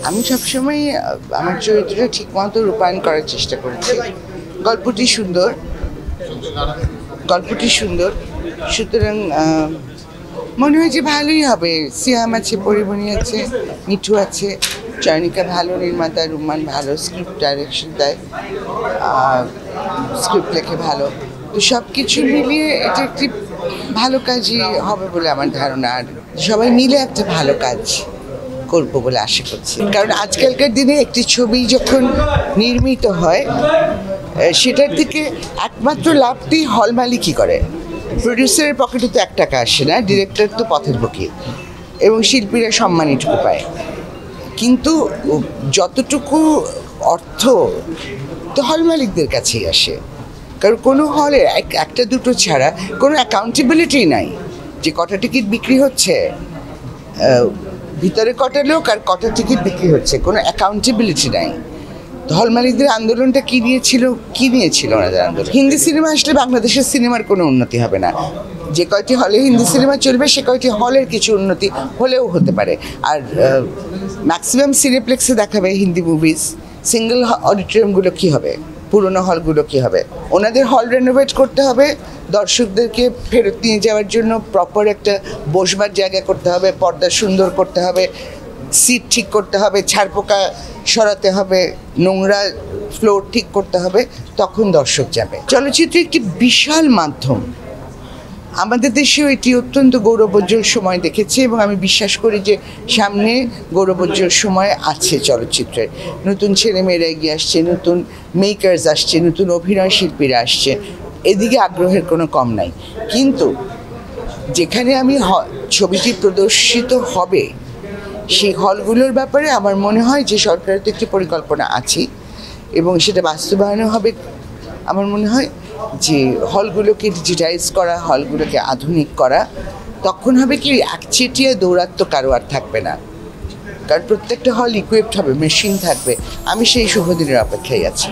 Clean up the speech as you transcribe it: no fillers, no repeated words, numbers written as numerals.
আমি সবসময় আমার চরিত্রটা ঠিকমতো রূপায়ণ করার চেষ্টা করেছি। গল্পটি সুন্দর, সুতরাং মনে হয় যে ভালোই হবে। সিয়াম আছে, পরিমণি আছে, মিঠু আছে, চয়নিকা ভালো নির্মাতা, রুমান ভালো স্ক্রিপ্ট ডাইরেকশন দেয়, স্ক্রিপ্ট লেখে ভালো। তো সব কিছু মিলিয়ে এটা একটি ভালো কাজই হবে বলে আমার ধারণা। আর সবাই মিলে একটা ভালো কাজ করবো বলে আশা করছি। কারণ আজকালকার দিনে একটি ছবি যখন নির্মিত হয় সেটার থেকে একমাত্র লাভটি হল মালিকই করে। প্রডিউসারের পকেটে তো 1 টাকা আসে না, ডিরেক্টর তো পথের ফকির এবং শিল্পীরা সম্মানটুকু পায়। কিন্তু যতটুকু অর্থ তো হল মালিকদের কাছেই আসে, কারণ কোনো হলে একটা দুটো ছাড়া কোনো অ্যাকাউন্টেবিলিটি নাই যে কটা টিকিট বিক্রি হচ্ছে, ভিতরে কটা লোক আর কটা টিকিট বিক্রি হচ্ছে, কোনো অ্যাকাউন্টেবিলিটি নাই। হল মালিকদের আন্দোলনটা কী নিয়েছিল ওনাদের আন্দোলন? হিন্দি সিনেমা আসলে বাংলাদেশের সিনেমার কোনো উন্নতি হবে না। যে কয়টি হলে হিন্দি সিনেমা চলবে সে কয়টি হলের কিছু উন্নতি হলেও হতে পারে। আর ম্যাক্সিমাম সিনেপ্লেক্সে দেখাবে হিন্দি মুভিজ, সিঙ্গেল অডিটোরিয়ামগুলো কী হবে, পুরনো হলগুলো কী হবে? ওনাদের হল রেনোভেট করতে হবে, দর্শকদেরকে ফেরত নিয়ে যাওয়ার জন্য প্রপার একটা বসবার জায়গা করতে হবে, পর্দা সুন্দর করতে হবে, সিট ঠিক করতে হবে, ছারপোকা সরাতে হবে, নোংরা ফ্লোর ঠিক করতে হবে, তখন দর্শক যাবে। চলচ্চিত্র একটি বিশাল মাধ্যম। আমাদের দেশেও এটি অত্যন্ত গৌরবোজ্জ্বল সময় দেখেছে এবং আমি বিশ্বাস করি যে সামনে গৌরবোজ্জ্বল সময় আছে চলচ্চিত্রের। নতুন ছেলেমেয়েরা এগিয়ে আসছে, নতুন মেকার্স আসছে, নতুন অভিনয় শিল্পীরা আসছে, এদিকে আগ্রহের কোনো কম নাই। কিন্তু যেখানে আমি ছবিটি প্রদর্শিত হবে সেই হলগুলোর ব্যাপারে আমার মনে হয় যে সরকারের তো একটি পরিকল্পনা আছে এবং সেটা বাস্তবায়নও হবে। আমার মনে হয় যে হলগুলোকে ডিজিটাইজ করা, হলগুলোকে আধুনিক করা, তখন হবে কি একচেটিয়া দৌরাত্ম কারো আর থাকবে না, কারণ প্রত্যেকটা হল ইকুইপড হবে, মেশিন থাকবে। আমি সেই শুভ দিনের অপেক্ষায় আছি।